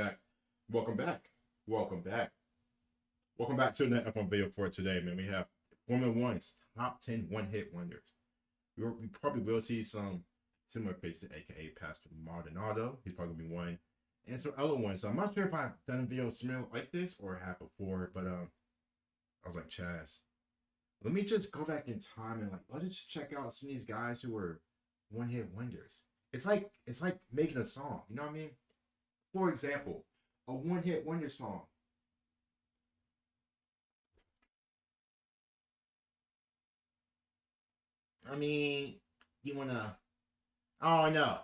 back. Welcome back. Welcome back. Welcome back to the F1 video for today, man. We have Formula One's top 10 one-hit wonders. We probably will see some similar cases, aka Pastor Maldonado. He's probably gonna be one, and some other ones. So I'm not sure if I've done a video similar like this or have before, but I was like, Chaz, let me just go back in time and let's just check out some of these guys who were one-hit wonders. It's like making a song, you know what I mean? For example, a one-hit wonder song. I mean, you wanna? Oh no.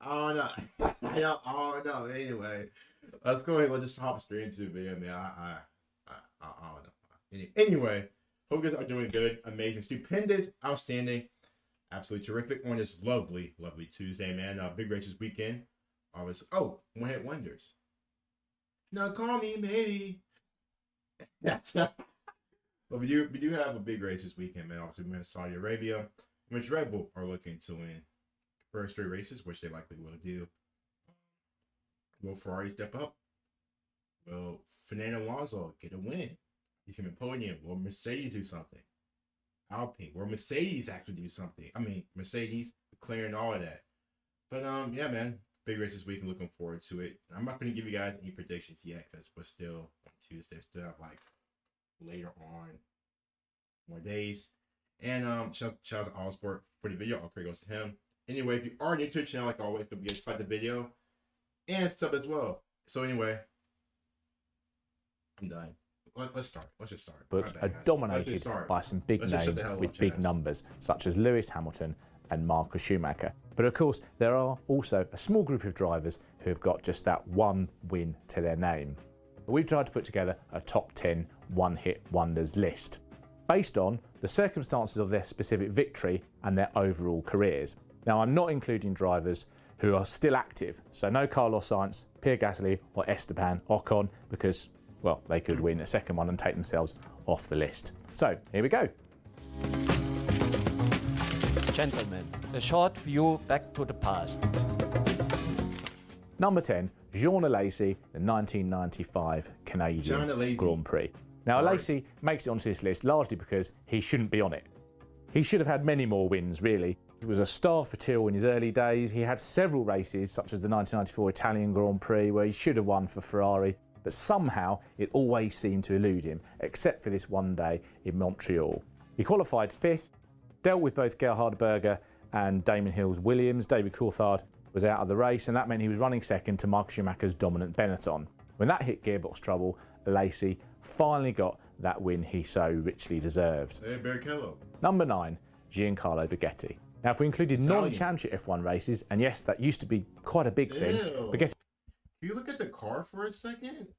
Oh no. Anyway, let's go ahead. Let's just hop straight into the video, man. I don't know. Anyway, hope you guys are doing good, amazing, stupendous, outstanding, absolutely terrific on this lovely Tuesday, man. Big races weekend. One hit wonders. Now call me maybe. That's but we do have a big race this weekend, man. Obviously, we're in Saudi Arabia, which Red Bull are looking to win first 3 races, which they likely will do. Will Ferrari step up? Will Fernando Alonso get a win? He's going to podium. Will Mercedes do something? Alpine. Will Mercedes actually do something? I mean, Mercedes, McLaren, all of that. But yeah, man. Big race this week and looking forward to it. I'm not going to give you guys any predictions yet because we're still on Tuesday. Still have later on more days. And shout out to Allsport for the video. All credit goes to him. Anyway, if you are new to the channel, like always, don't forget to like the video and sub as well. So anyway, I'm done. Let's start. Let's just start. Books are dominated by some big names with big numbers, such as Lewis Hamilton and Michael Schumacher. But of course, there are also a small group of drivers who have got just that one win to their name. We've tried to put together a top 10 one-hit wonders list, based on the circumstances of their specific victory and their overall careers. Now, I'm not including drivers who are still active, so no Carlos Sainz, Pierre Gasly or Esteban Ocon, because, well, they could win a second one and take themselves off the list. So, here we go. Gentlemen, a short view back to the past. Number 10, Jean Alesi, the 1995 Canadian Grand Prix. Now, Alesi makes it onto this list largely because he shouldn't be on it. He should have had many more wins, really. He was a star for Tyrrell in his early days. He had several races, such as the 1994 Italian Grand Prix, where he should have won for Ferrari, but somehow it always seemed to elude him, except for this one day in Montreal. He qualified 5th, dealt with both Gerhard Berger and Damon Hill's Williams. David Coulthard was out of the race, and that meant he was running second to Michael Schumacher's dominant Benetton. When that hit gearbox trouble, Alesi finally got that win he so richly deserved. Hey, Barrichello. Number 9, Giancarlo Baghetti. Now, if we included non-championship F1 races, and yes, that used to be quite a big thing, Baghetti... Can you look at the car for a second?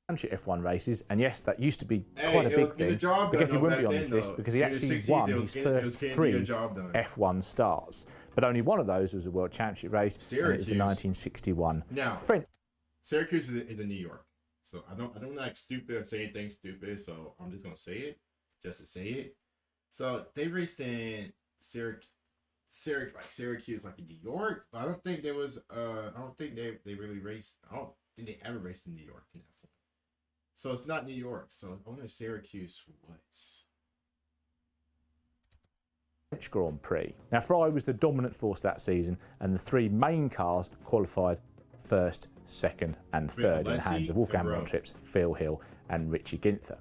Championship F1 races, and yes, that used to be quite a big thing. Baghetti wouldn't be on this list because he actually won his first 3 F1 starts, but only one of those was a World Championship race, and it was the 1961 French. Syracuse is in New York, so I don't like stupid or say anything stupid, so I'm just gonna say it just to say it. So they raced in Syracuse, like in New York, but I don't think there was I don't think they really raced. I don't think they ever raced in New York in that form. So it's not New York. So only Syracuse. What? French Grand Prix. Now, Ferrari was the dominant force that season, and the 3 main cars qualified 1st, 2nd, and 3rd in the hands of Wolfgang Montrips, Phil Hill, and Richie Ginther.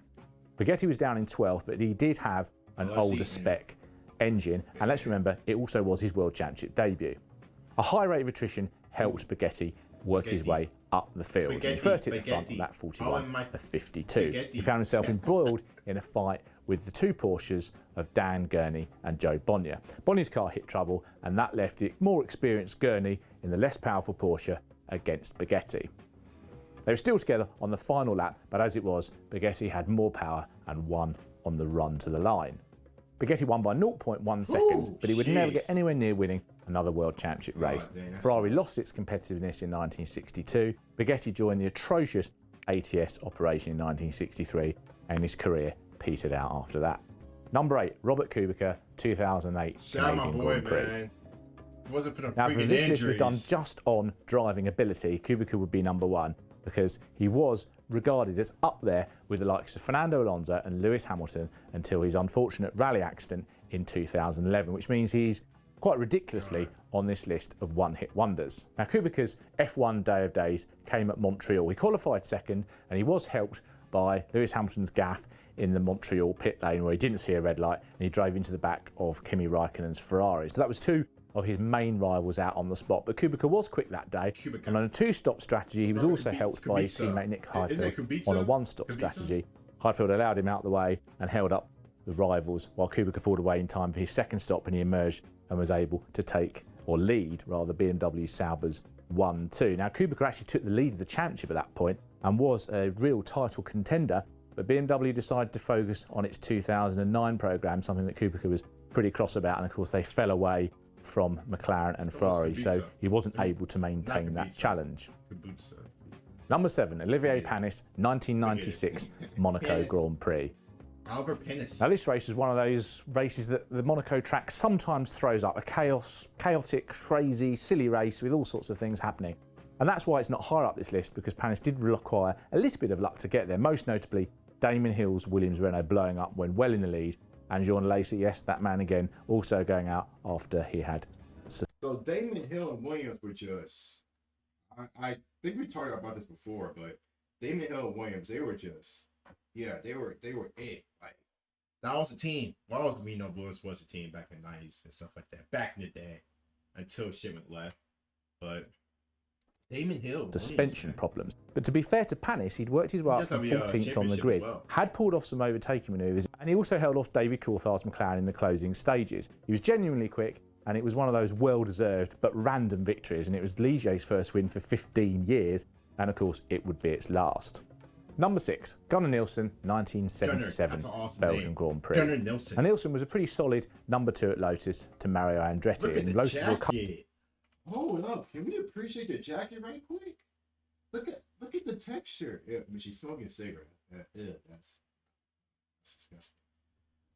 Baghetti was down in 12th, but he did have an older spec engine, and let's remember, it also was his World Championship debut. A high rate of attrition helped Baghetti work his way up the field. He first hit the front on lap 41 of 52. He found himself embroiled in a fight with the 2 Porsches of Dan Gurney and Joe Bonnier. Bonnier's car hit trouble, and that left the more experienced Gurney in the less powerful Porsche against Baghetti. They were still together on the final lap, but as it was, Baghetti had more power and won on the run to the line. Baghetti won by 0.1 seconds, but he would never get anywhere near winning another World Championship race. Ferrari lost its competitiveness in 1962. Baghetti joined the atrocious ATS operation in 1963, and his career petered out after that. Number 8, Robert Kubica, 2008 Shout out my Canadian boy, Grand Prix. man. Wasn't for the Now, if freaking this list was done injuries. just on driving ability, Kubica would be number 1 because he was regarded as up there with the likes of Fernando Alonso and Lewis Hamilton until his unfortunate rally accident in 2011, which means he's quite ridiculously on this list of one-hit wonders. Now, Kubica's F1 day of days came at Montreal. He qualified second and he was helped by Lewis Hamilton's gaffe in the Montreal pit lane where he didn't see a red light and he drove into the back of Kimi Raikkonen's Ferrari. So that was 2 of his main rivals out on the spot. But Kubica was quick that day, and on a 2-stop strategy, he was also helped by his teammate Nick Heidfeld on a 1-stop strategy. Heidfeld allowed him out of the way and held up the rivals while Kubica pulled away in time for his second stop, and he emerged and was able to take, or lead rather, BMW Sauber's 1-2. Now, Kubica actually took the lead of the championship at that point and was a real title contender, but BMW decided to focus on its 2009 programme, something that Kubica was pretty cross about, and of course they fell away from McLaren and Ferrari, so he wasn't able to maintain that challenge. Number 7, Olivier Panis, 1996 Monaco Grand Prix. Olivier Panis. Now, this race was one of those races that the Monaco track sometimes throws up, a chaotic, crazy, silly race with all sorts of things happening. And that's why it's not higher up this list, because Panis did require a little bit of luck to get there, most notably Damon Hill's Williams Renault blowing up when well in the lead, and Jean Alesi, yes, that man again, also going out after he had. So Damon Hill and Williams were just, I think we talked about this before, but Damon Hill and Williams, they were just, yeah, they were it. Like, that was a team. Well, we know Williams was a team back in the 90s and stuff like that, back in the day, until Shipment left. But Damon Hill, suspension problems. But to be fair to Panis, he'd worked his way up from 14th on the grid, had pulled off some overtaking manoeuvres, and he also held off David Coulthard's McLaren in the closing stages. He was genuinely quick, and it was one of those well-deserved but random victories, and it was Ligier's first win for 15 years, and of course it would be its last. Number 6, Gunnar Nilsson, 1977 Belgian Grand Prix. Gunnar Nilsson. And Nilsson was a pretty solid number 2 at Lotus to Mario Andretti. Look at and the Lotus jacket. Hold up, can we appreciate the jacket right quick? Look at the texture. Yeah, but she's smoking a cigarette. That's disgusting.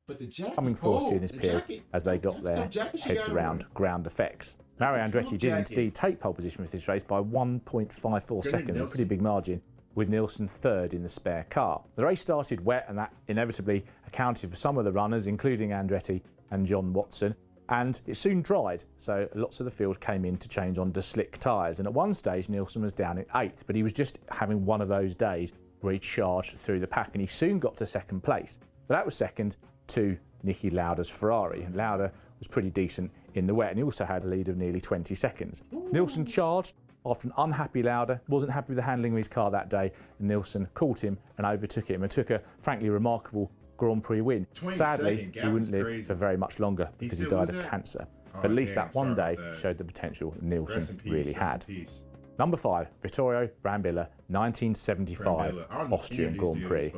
But the jacket coming forth during this period as they got their heads around ground effects. Mario Andretti did indeed take pole position with this race by 1.54 seconds, a pretty big margin, with Nilsson third in the spare car. The race started wet, and that inevitably accounted for some of the runners, including Andretti and John Watson, and it soon dried, so lots of the field came in to change onto slick tyres, and at one stage Nilsson was down in 8th, but he was just having one of those days where he charged through the pack, and he soon got to second place. But that was second to Niki Lauda's Ferrari, and Lauda was pretty decent in the wet, and he also had a lead of nearly 20 seconds. Nilsson charged after an unhappy Lauda, wasn't happy with the handling of his car that day, and Nilsson caught him and overtook him and took a frankly remarkable Grand Prix win. Sadly, he wouldn't live for very much longer because he died of cancer. But at least that one day showed the potential that Nilsson really had. Number 5, Vittorio Brambilla, 1975 Austrian Grand Prix.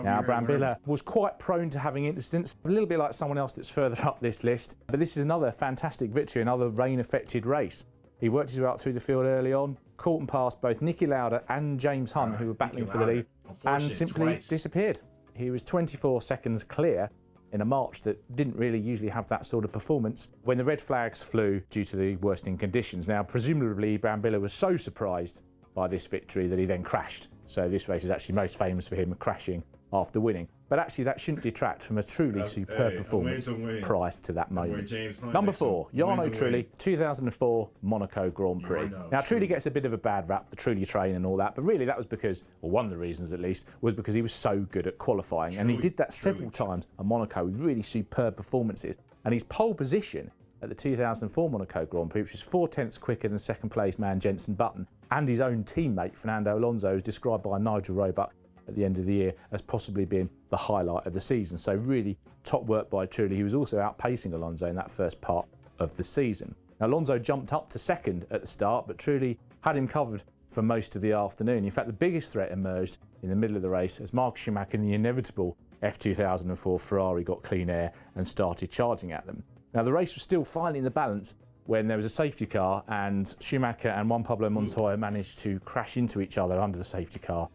Now, Brambilla was quite prone to having incidents, a little bit like someone else that's further up this list, but this is another fantastic victory, another rain-affected race. He worked his way up through the field early on, caught and passed both Niki Lauda and James Hunt, who were battling for the lead, and simply disappeared. He was 24 seconds clear in a March that didn't really usually have that sort of performance when the red flags flew due to the worsening conditions. Now, presumably, Brambilla was so surprised by this victory that he then crashed. So this race is actually most famous for him crashing after winning. But actually, that shouldn't detract from a truly superb performance prior to that moment. Number 4, Jarno Trulli, 2004 Monaco Grand Prix. Now, Trulli gets a bit of a bad rap, the Trulli train and all that, but really that was because, or one of the reasons at least, was because he was so good at qualifying. And he did that several times at Monaco with really superb performances. And his pole position at the 2004 Monaco Grand Prix, which was 4/10 quicker than second place man Jenson Button, and his own teammate Fernando Alonso, was described by Nigel Roebuck at the end of the year as possibly being the highlight of the season. So really top work by Trulli. He was also outpacing Alonso in that first part of the season. Now, Alonso jumped up to second at the start, but Trulli had him covered for most of the afternoon. In fact, the biggest threat emerged in the middle of the race as Mark Schumacher in the inevitable F2004 Ferrari got clean air and started charging at them. Now, the race was still finely in the balance when there was a safety car, and Schumacher and Juan Pablo Montoya managed to crash into each other under the safety car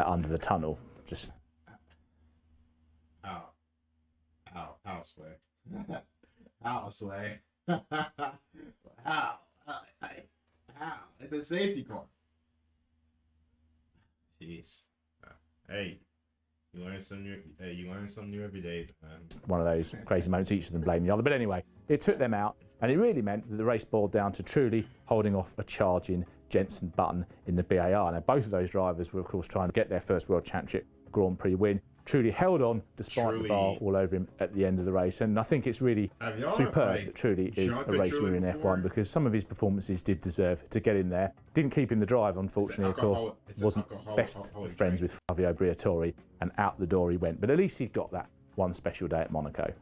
under the tunnel. Just How sway? How sway? How? How? It's a safety car. Jeez. Hey, you learn something new. Hey, you learn something new every day, man. One of those crazy moments, each of them blaming the other. But anyway, it took them out, and it really meant that the race boiled down to Trulli holding off a charging Jenson Button in the BAR. Now, both of those drivers were, of course, trying to get their first World Championship Grand Prix win. Trulli held on despite the bar all over him at the end of the race, and I think it's really superb that Trulli is a race winner in F1 because some of his performances did deserve to get in there. Didn't keep him the drive, unfortunately, of course. Wasn't best of friends with Flavio Briatore, and out the door he went, but at least he got that one special day at Monaco.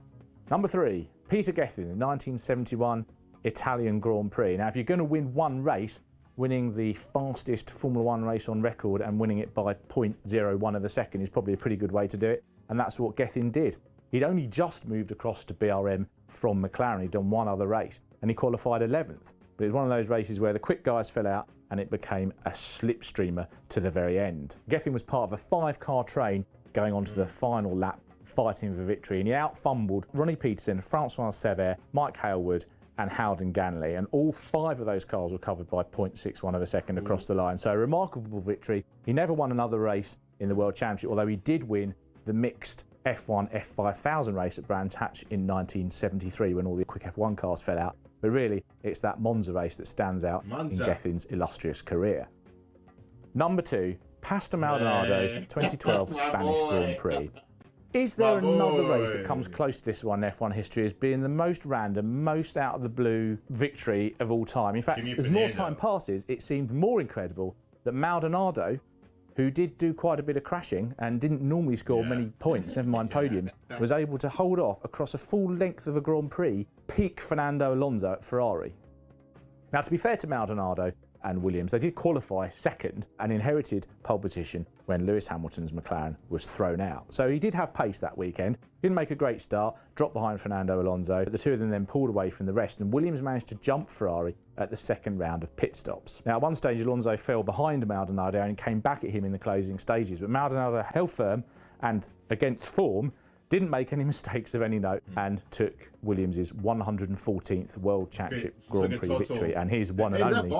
Number 3, Peter Gethin, the 1971 Italian Grand Prix. Now, if you're going to win one race, winning the fastest Formula 1 race on record and winning it by 0.01 of a second is probably a pretty good way to do it, and that's what Gethin did. He'd only just moved across to BRM from McLaren. He'd done one other race, and he qualified 11th. But it was one of those races where the quick guys fell out, and it became a slipstreamer to the very end. Gethin was part of a 5-car train going on to the final lap, fighting for victory, and he out-fumbled Ronnie Peterson, Francois Sever, Mike Hailwood, and Howden Ganley, and all 5 of those cars were covered by 0.61 of a second across the line. So a remarkable victory. He never won another race in the World Championship, although he did win the mixed F1 F5000 race at Brands Hatch in 1973 when all the quick F1 cars fell out. But really, it's that Monza race that stands out in Gethin's illustrious career. Number 2, Pastor Maldonado, 2012 Spanish Grand Prix. Is there another race that comes close to this one in F1 history as being the most random, most out of the blue victory of all time? In fact, as more time passes, it seemed more incredible that Maldonado, who did do quite a bit of crashing and didn't normally score many points, never mind podiums, was able to hold off across a full length of a Grand Prix, peak Fernando Alonso at Ferrari. Now, to be fair to Maldonado and Williams, they did qualify second and inherited pole position when Lewis Hamilton's McLaren was thrown out. So he did have pace that weekend, didn't make a great start, dropped behind Fernando Alonso, but the two of them then pulled away from the rest, and Williams managed to jump Ferrari at the second round of pit stops. Now, at one stage, Alonso fell behind Maldonado and came back at him in the closing stages, but Maldonado held firm and, against form, didn't make any mistakes of any note and took Williams' 114th World Championship Grand Prix victory and his one and only.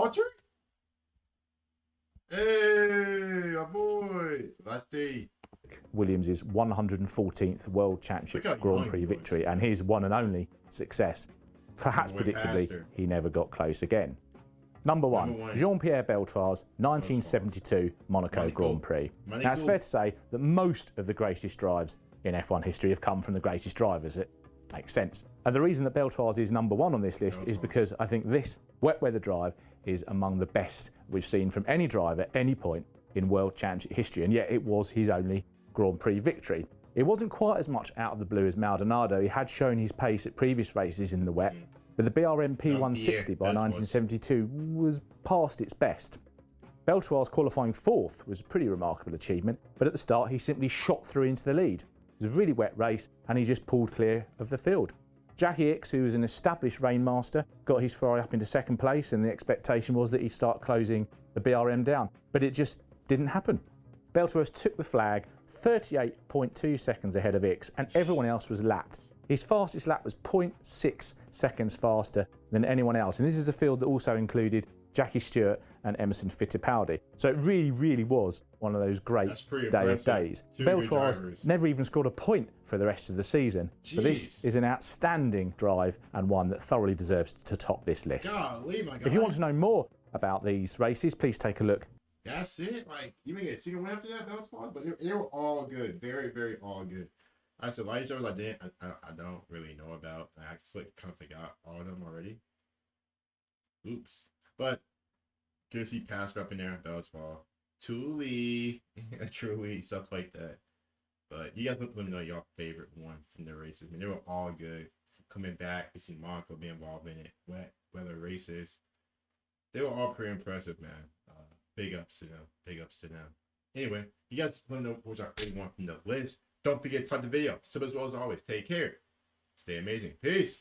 Hey, my boy, Latte. Williams' 114th World Championship Grand Prix victory and his one and only success. Perhaps predictably, he never got close again. Number 1, Jean-Pierre Beltoise, 1972 Monaco Grand Prix. Now, it's fair to say that most of the greatest drives in F1 history have come from the greatest drivers. It makes sense. And the reason that Beltoise is number 1 on this list is because I think this wet weather drive is among the best we've seen from any driver at any point in World Championship history, and yet it was his only Grand Prix victory. It wasn't quite as much out of the blue as Maldonado. He had shown his pace at previous races in the wet, but the BRM P160 by 1972 was past its best. Beltoise qualifying 4th was a pretty remarkable achievement, but at the start he simply shot through into the lead. It was a really wet race and he just pulled clear of the field. Jackie Ickx, who was an established rainmaster, got his Ferrari up into second place, and the expectation was that he'd start closing the BRM down, but it just didn't happen. Beltoise took the flag 38.2 seconds ahead of Ickx, and everyone else was lapped. His fastest lap was 0.6 seconds faster than anyone else, and this is a field that also included Jackie Stewart and Emerson Fittipaldi. So it really, really was one of those great day of days. Beltoise never even scored a point for the rest of the season. But this is an outstanding drive and one that thoroughly deserves to top this list. Golly, my God. If you want to know more about these races, please take a look. That's it. Like, you may get a single win after that, Beltoise, but they were all good. Very, very all good. I said, light shows I don't really know about. I actually kind of forgot all of them already. Oops. But good to see Pastor up in there, Beltoise, Trulli, Trulli, stuff like that. But you guys let me know your favorite one from the races. I mean, they were all good. Coming back, we see Monaco being involved in it. Wet weather races. They were all pretty impressive, man. Big ups to them. Big ups to them. Anyway, you guys let me know what's our favorite one from the list. Don't forget to like the video. Sub as well as always. Take care. Stay amazing. Peace.